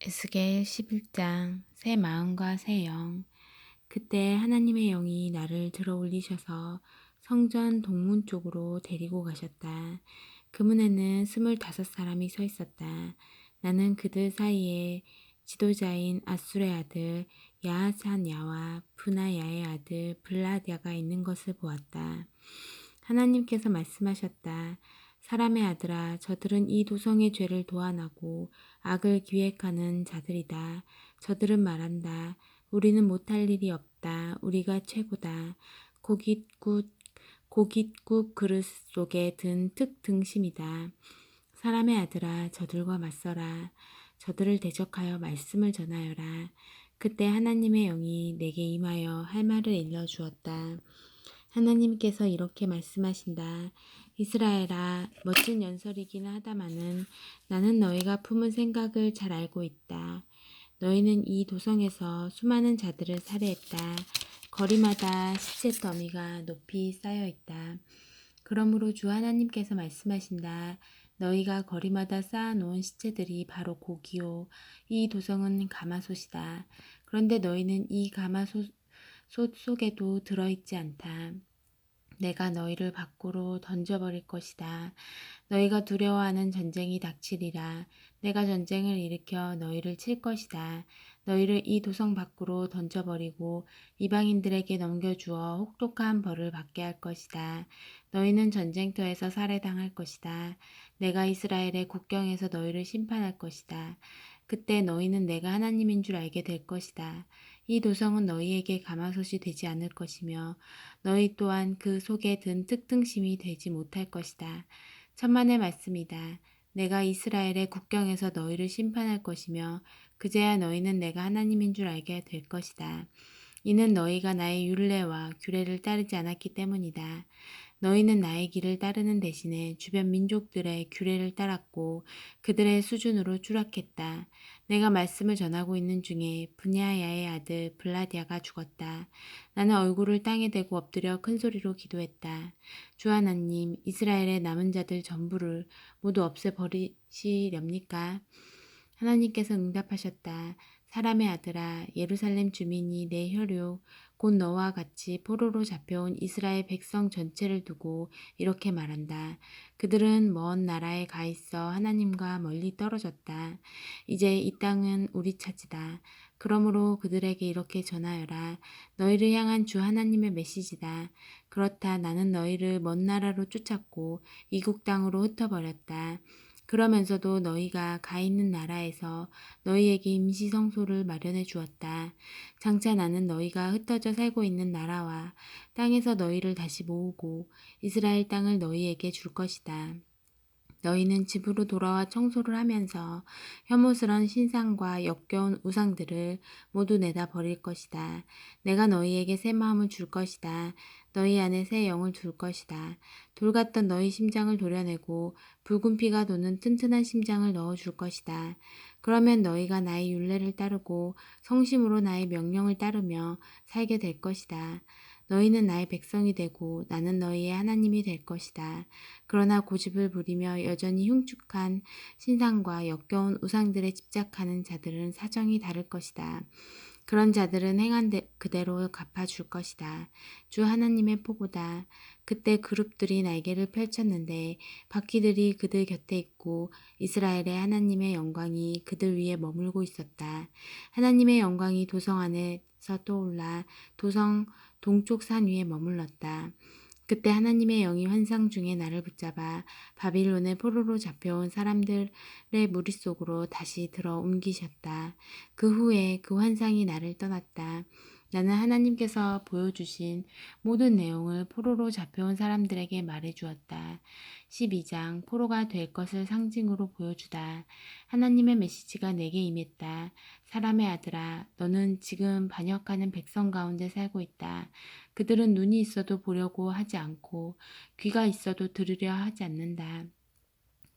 에스겔 11장 새 마음과 새 영. 그때 하나님의 영이 나를 들어 올리셔서 성전 동문 쪽으로 데리고 가셨다. 그 문에는 25사람이 서 있었다. 나는 그들 사이에 지도자인 아술의 아들 야하산야와 브나야의 아들 블라드야가 있는 것을 보았다. 하나님께서 말씀하셨다. 사람의 아들아, 저들은 이 도성의 죄를 도안하고 악을 기획하는 자들이다. 저들은 말한다. 우리는 못할 일이 없다. 우리가 최고다. 고깃국 그릇 속에 든 특등심이다. 사람의 아들아, 저들과 맞서라. 저들을 대적하여 말씀을 전하여라. 그때 하나님의 영이 내게 임하여 할 말을 일러주었다. 하나님께서 이렇게 말씀하신다. 이스라엘아, 멋진 연설이기는 하다마는 나는 너희가 품은 생각을 잘 알고 있다. 너희는 이 도성에서 수많은 자들을 살해했다. 거리마다 시체 더미가 높이 쌓여 있다. 그러므로 주 하나님께서 말씀하신다. 너희가 거리마다 쌓아놓은 시체들이 바로 고기요. 이 도성은 가마솥이다. 그런데 너희는 이 가마솥 속에도 들어있지 않다. 내가 너희를 밖으로 던져버릴 것이다. 너희가 두려워하는 전쟁이 닥치리라. 내가 전쟁을 일으켜 너희를 칠 것이다. 너희를 이 도성 밖으로 던져버리고 이방인들에게 넘겨주어 혹독한 벌을 받게 할 것이다. 너희는 전쟁터에서 살해당할 것이다. 내가 이스라엘의 국경에서 너희를 심판할 것이다. 그때 너희는 내가 하나님인 줄 알게 될 것이다. 이 도성은 너희에게 가마솥이 되지 않을 것이며 너희 또한 그 속에 든 특등심이 되지 못할 것이다. 천만의 말씀이다. 내가 이스라엘의 국경에서 너희를 심판할 것이며 그제야 너희는 내가 하나님인 줄 알게 될 것이다. 이는 너희가 나의 율례와 규례를 따르지 않았기 때문이다. 너희는 나의 길을 따르는 대신에 주변 민족들의 규례를 따랐고 그들의 수준으로 추락했다. 내가 말씀을 전하고 있는 중에 브냐야의 아들 블라디아가 죽었다. 나는 얼굴을 땅에 대고 엎드려 큰 소리로 기도했다. 주 하나님, 이스라엘의 남은 자들 전부를 모두 없애버리시렵니까? 하나님께서 응답하셨다. 사람의 아들아, 예루살렘 주민이 내 혈육, 곧 너와 같이 포로로 잡혀온 이스라엘 백성 전체를 두고 이렇게 말한다. 그들은 먼 나라에 가 있어 하나님과 멀리 떨어졌다. 이제 이 땅은 우리 차지다. 그러므로 그들에게 이렇게 전하여라. 너희를 향한 주 하나님의 메시지다. 그렇다. 나는 너희를 먼 나라로 쫓았고 이국 땅으로 흩어버렸다. 그러면서도 너희가 가 있는 나라에서 너희에게 임시 성소를 마련해 주었다. 장차 나는 너희가 흩어져 살고 있는 나라와 땅에서 너희를 다시 모으고 이스라엘 땅을 너희에게 줄 것이다. 너희는 집으로 돌아와 청소를 하면서 혐오스러운 신상과 역겨운 우상들을 모두 내다 버릴 것이다. 내가 너희에게 새 마음을 줄 것이다. 너희 안에 새 영을 둘 것이다. 돌 같던 너희 심장을 도려내고 붉은 피가 도는 튼튼한 심장을 넣어 줄 것이다. 그러면 너희가 나의 율례를 따르고 성심으로 나의 명령을 따르며 살게 될 것이다. 너희는 나의 백성이 되고 나는 너희의 하나님이 될 것이다. 그러나 고집을 부리며 여전히 흉측한 신상과 역겨운 우상들에 집착하는 자들은 사정이 다를 것이다. 그런 자들은 행한 그대로 갚아줄 것이다. 주 하나님의 포고다. 그때 그룹들이 날개를 펼쳤는데 바퀴들이 그들 곁에 있고 이스라엘의 하나님의 영광이 그들 위에 머물고 있었다. 하나님의 영광이 도성 안에서 떠올라 도성 동쪽 산 위에 머물렀다. 그때 하나님의 영이 환상 중에 나를 붙잡아 바빌론의 포로로 잡혀온 사람들의 무리 속으로 다시 들어 옮기셨다. 그 후에 그 환상이 나를 떠났다. 나는 하나님께서 보여주신 모든 내용을 포로로 잡혀온 사람들에게 말해주었다. 12장 포로가 될 것을 상징으로 보여주다. 하나님의 메시지가 내게 임했다. 사람의 아들아, 너는 지금 반역하는 백성 가운데 살고 있다. 그들은 눈이 있어도 보려고 하지 않고 귀가 있어도 들으려 하지 않는다.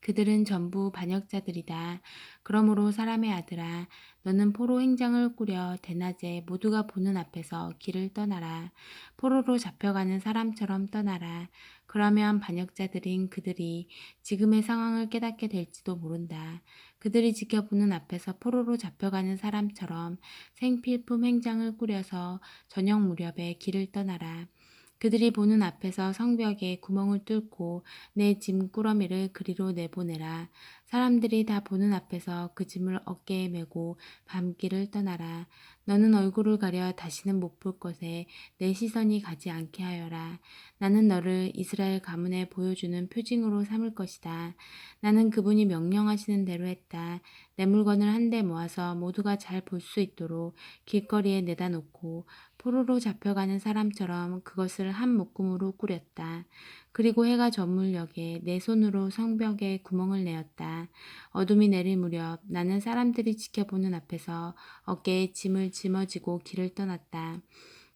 그들은 전부 반역자들이다. 그러므로 사람의 아들아, 너는 포로 행장을 꾸려 대낮에 모두가 보는 앞에서 길을 떠나라. 포로로 잡혀가는 사람처럼 떠나라. 그러면 반역자들인 그들이 지금의 상황을 깨닫게 될지도 모른다. 그들이 지켜보는 앞에서 포로로 잡혀가는 사람처럼 생필품 행장을 꾸려서 저녁 무렵에 길을 떠나라. 그들이 보는 앞에서 성벽에 구멍을 뚫고 내 짐꾸러미를 그리로 내보내라. 사람들이 다 보는 앞에서 그 짐을 어깨에 메고 밤길을 떠나라. 너는 얼굴을 가려 다시는 못 볼 것에 내 시선이 가지 않게 하여라. 나는 너를 이스라엘 가문에 보여주는 표징으로 삼을 것이다. 나는 그분이 명령하시는 대로 했다. 내 물건을 한데 모아서 모두가 잘 볼 수 있도록 길거리에 내다 놓고 포로로 잡혀가는 사람처럼 그것을 한 묶음으로 꾸렸다. 그리고 해가 저물녘에 내 손으로 성벽에 구멍을 내었다. 어둠이 내릴 무렵 나는 사람들이 지켜보는 앞에서 어깨에 짐을 짊어지고 길을 떠났다.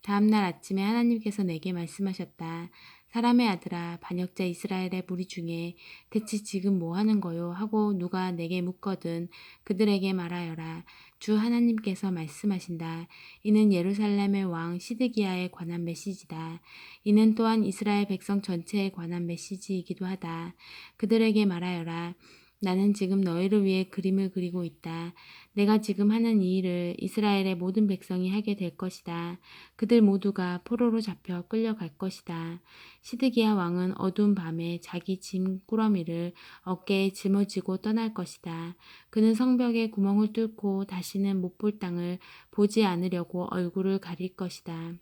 다음 날 아침에 하나님께서 내게 말씀하셨다. 사람의 아들아, 반역자 이스라엘의 무리 중에 대체 지금 뭐 하는 거요? 하고 누가 내게 묻거든 그들에게 말하여라. 주 하나님께서 말씀하신다. 이는 예루살렘의 왕 시드기야에 관한 메시지다. 이는 또한 이스라엘 백성 전체에 관한 메시지이기도 하다. 그들에게 말하여라. 나는 지금 너희를 위해 그림을 그리고 있다. 내가 지금 하는 이 일을 이스라엘의 모든 백성이 하게 될 것이다. 그들 모두가 포로로 잡혀 끌려갈 것이다. 시드기야 왕은 어두운 밤에 자기 짐 꾸러미를 어깨에 짊어지고 떠날 것이다. 그는 성벽에 구멍을 뚫고 다시는 못 볼 땅을 보지 않으려고 얼굴을 가릴 것이다.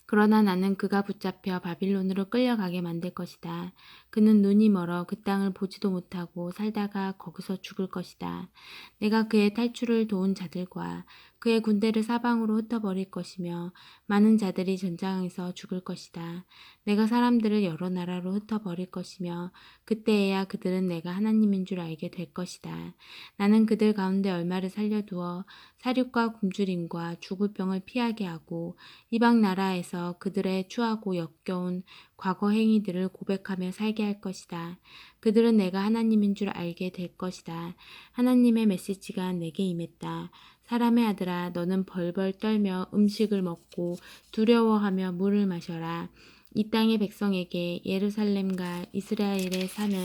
그러나 나는 그가 붙잡혀 바빌론으로 끌려가게 만들 것이다. 그는 눈이 멀어 그 땅을 보지도 못하고 살다가 거기서 죽을 것이다. 내가 그의 탈출을 도운 자들과 그의 군대를 사방으로 흩어버릴 것이며 많은 자들이 전장에서 죽을 것이다. 내가 사람들을 여러 나라로 흩어버릴 것이며 그때에야 그들은 내가 하나님인 줄 알게 될 것이다. 나는 그들 가운데 얼마를 살려두어 사륙과 굶주림과 죽을 병을 피하게 하고 이방 나라에서 그들의 추하고 역겨운 과거 행위들을 고백하며 살게 할 것이다. 그들은 내가 하나님인 줄 알게 될 것이다. 하나님의 메시지가 내게 임했다. 사람의 아들아, 너는 벌벌 떨며 음식을 먹고 두려워하며 물을 마셔라. 이 땅의 백성에게 예루살렘과 이스라엘에 사는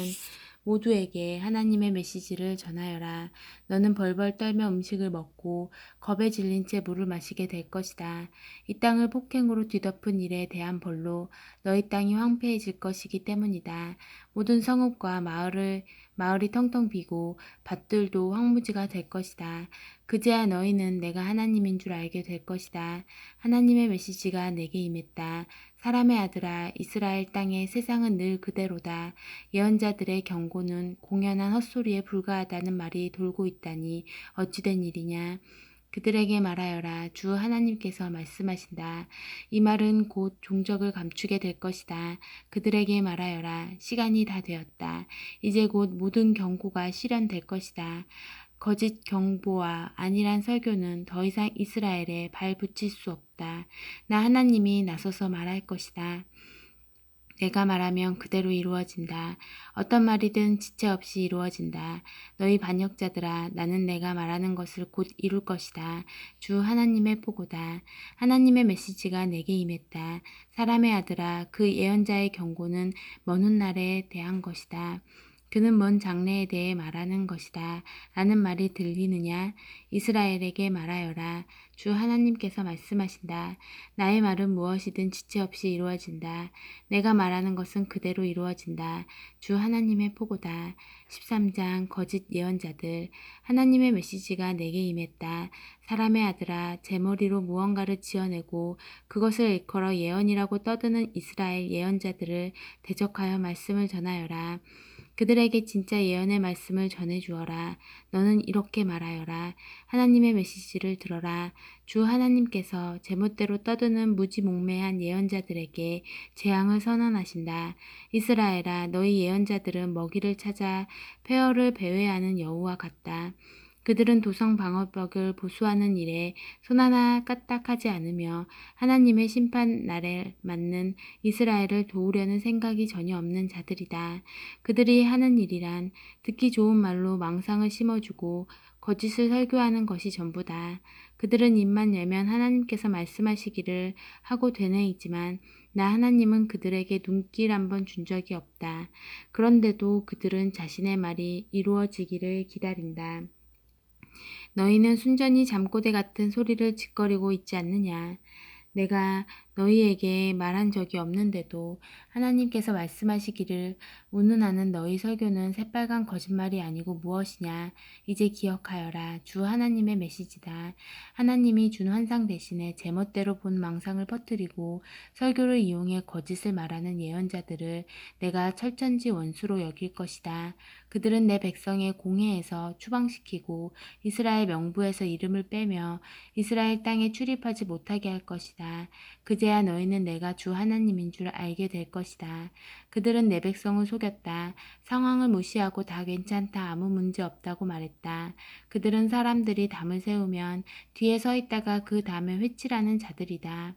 모두에게 하나님의 메시지를 전하여라. 너는 벌벌 떨며 음식을 먹고 겁에 질린 채 물을 마시게 될 것이다. 이 땅을 폭행으로 뒤덮은 일에 대한 벌로 너희 땅이 황폐해질 것이기 때문이다. 모든 성읍과 마을이 텅텅 비고 밭들도 황무지가 될 것이다. 그제야 너희는 내가 하나님인 줄 알게 될 것이다. 하나님의 메시지가 내게 임했다. 사람의 아들아, 이스라엘 땅의 세상은 늘 그대로다. 예언자들의 경고는 공연한 헛소리에 불과하다는 말이 돌고 있다니 어찌된 일이냐. 그들에게 말하여라. 주 하나님께서 말씀하신다. 이 말은 곧 종적을 감추게 될 것이다. 그들에게 말하여라. 시간이 다 되었다. 이제 곧 모든 경고가 실현될 것이다. 거짓 경보와 안일한 설교는 더 이상 이스라엘에 발 붙일 수 없다. 나 하나님이 나서서 말할 것이다. 내가 말하면 그대로 이루어진다. 어떤 말이든 지체 없이 이루어진다. 너희 반역자들아, 나는 내가 말하는 것을 곧 이룰 것이다. 주 하나님의 포고다. 하나님의 메시지가 내게 임했다. 사람의 아들아, 그 예언자의 경고는 먼 훗날에 대한 것이다. 그는 먼 장래에 대해 말하는 것이다. 라는 말이 들리느냐? 이스라엘에게 말하여라. 주 하나님께서 말씀하신다. 나의 말은 무엇이든 지체 없이 이루어진다. 내가 말하는 것은 그대로 이루어진다. 주 하나님의 포고다. 13장 거짓 예언자들. 하나님의 메시지가 내게 임했다. 사람의 아들아, 제 머리로 무언가를 지어내고 그것을 일컬어 예언이라고 떠드는 이스라엘 예언자들을 대적하여 말씀을 전하여라. 그들에게 진짜 예언의 말씀을 전해주어라. 너는 이렇게 말하여라. 하나님의 메시지를 들어라. 주 하나님께서 제멋대로 떠드는 무지몽매한 예언자들에게 재앙을 선언하신다. 이스라엘아, 너희 예언자들은 먹이를 찾아 폐허를 배회하는 여우와 같다. 그들은 도성 방어벽을 보수하는 일에 손하나 까딱하지 않으며 하나님의 심판 날에 맞는 이스라엘을 도우려는 생각이 전혀 없는 자들이다. 그들이 하는 일이란 듣기 좋은 말로 망상을 심어주고 거짓을 설교하는 것이 전부다. 그들은 입만 열면 하나님께서 말씀하시기를 하고 되뇌이지만 나 하나님은 그들에게 눈길 한번 준 적이 없다. 그런데도 그들은 자신의 말이 이루어지기를 기다린다. 너희는 순전히 잠꼬대 같은 소리를 짓거리고 있지 않느냐. 내가 너희에게 말한 적이 없는데도 하나님께서 말씀하시기를 운운하는 너희 설교는 새빨간 거짓말이 아니고 무엇이냐. 이제 기억하여라. 주 하나님의 메시지다. 하나님이 준 환상 대신에 제멋대로 본 망상을 퍼뜨리고 설교를 이용해 거짓을 말하는 예언자들을 내가 철천지 원수로 여길 것이다. 그들은 내 백성의 공회에서 추방시키고 이스라엘 명부에서 이름을 빼며 이스라엘 땅에 출입하지 못하게 할 것이다. 그제야 너희는 내가 주 하나님인 줄 알게 될 것이다. 그들은 내 백성을 속였다. 상황을 무시하고 다 괜찮다, 아무 문제 없다고 말했다. 그들은 사람들이 담을 세우면 뒤에 서 있다가 그 담을 회칠하는 자들이다.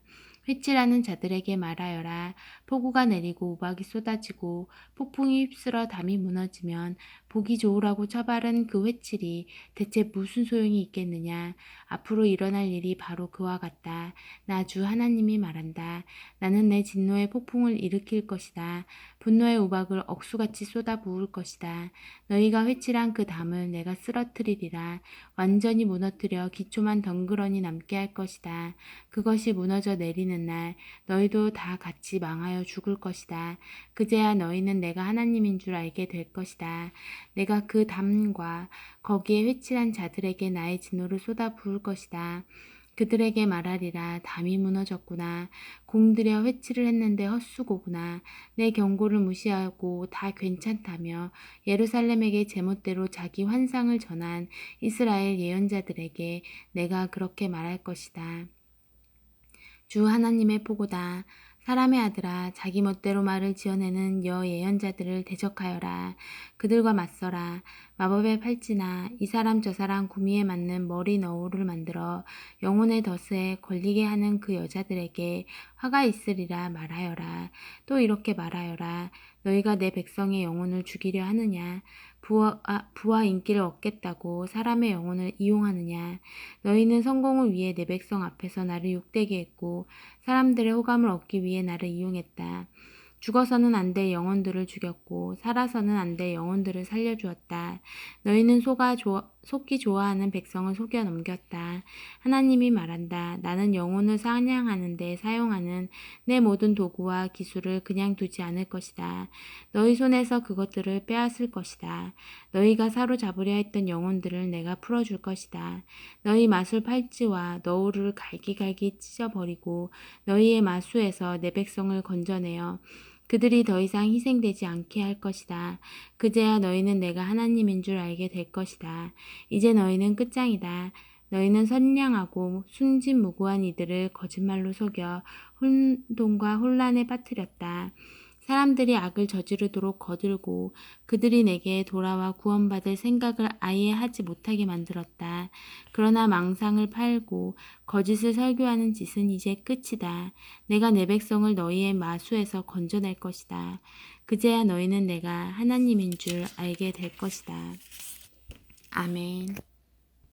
회칠하는 자들에게 말하여라. 폭우가 내리고 우박이 쏟아지고 폭풍이 휩쓸어 담이 무너지면 보기 좋으라고 처바른 그 회칠이 대체 무슨 소용이 있겠느냐. 앞으로 일어날 일이 바로 그와 같다. 나 주 하나님이 말한다. 나는 내 진노의 폭풍을 일으킬 것이다. 분노의 우박을 억수같이 쏟아 부을 것이다. 너희가 회칠한 그 담을 내가 쓰러뜨리리라. 완전히 무너뜨려 기초만 덩그러니 남게 할 것이다. 그것이 무너져 내리는 날 너희도 다 같이 망하여 죽을 것이다. 그제야 너희는 내가 하나님인 줄 알게 될 것이다. 내가 그 담과 거기에 회칠한 자들에게 나의 진노를 쏟아 부을 것이다. 그들에게 말하리라. 담이 무너졌구나. 공들여 회칠을 했는데 헛수고구나. 내 경고를 무시하고 다 괜찮다며 예루살렘에게 제멋대로 자기 환상을 전한 이스라엘 예언자들에게 내가 그렇게 말할 것이다. 주 하나님의 포고다. 사람의 아들아, 자기 멋대로 말을 지어내는 여 예언자들을 대적하여라. 그들과 맞서라. 마법의 팔찌나 이 사람 저 사람 구미에 맞는 머리 너울을 만들어 영혼의 덫에 걸리게 하는 그 여자들에게 화가 있으리라 말하여라. 또 이렇게 말하여라. 너희가 내 백성의 영혼을 죽이려 하느냐. 부와 인기를 얻겠다고 사람의 영혼을 이용하느냐. 너희는 성공을 위해 내 백성 앞에서 나를 욕되게 했고 사람들의 호감을 얻기 위해 나를 이용했다. 죽어서는 안 될 영혼들을 죽였고 살아서는 안 될 영혼들을 살려주었다. 너희는 속기 좋아하는 백성을 속여 넘겼다. 하나님이 말한다. 나는 영혼을 사냥하는 데 사용하는 내 모든 도구와 기술을 그냥 두지 않을 것이다. 너희 손에서 그것들을 빼앗을 것이다. 너희가 사로잡으려 했던 영혼들을 내가 풀어줄 것이다. 너희 마술 팔찌와 너울을 갈기갈기 찢어버리고 너희의 마수에서 내 백성을 건져내어 그들이 더 이상 희생되지 않게 할 것이다. 그제야 너희는 내가 하나님인 줄 알게 될 것이다. 이제 너희는 끝장이다. 너희는 선량하고 순진무구한 이들을 거짓말로 속여 혼돈과 혼란에 빠뜨렸다. 사람들이 악을 저지르도록 거들고 그들이 내게 돌아와 구원받을 생각을 아예 하지 못하게 만들었다. 그러나 망상을 팔고 거짓을 설교하는 짓은 이제 끝이다. 내가 내 백성을 너희의 마수에서 건져낼 것이다. 그제야 너희는 내가 하나님인 줄 알게 될 것이다. 아멘.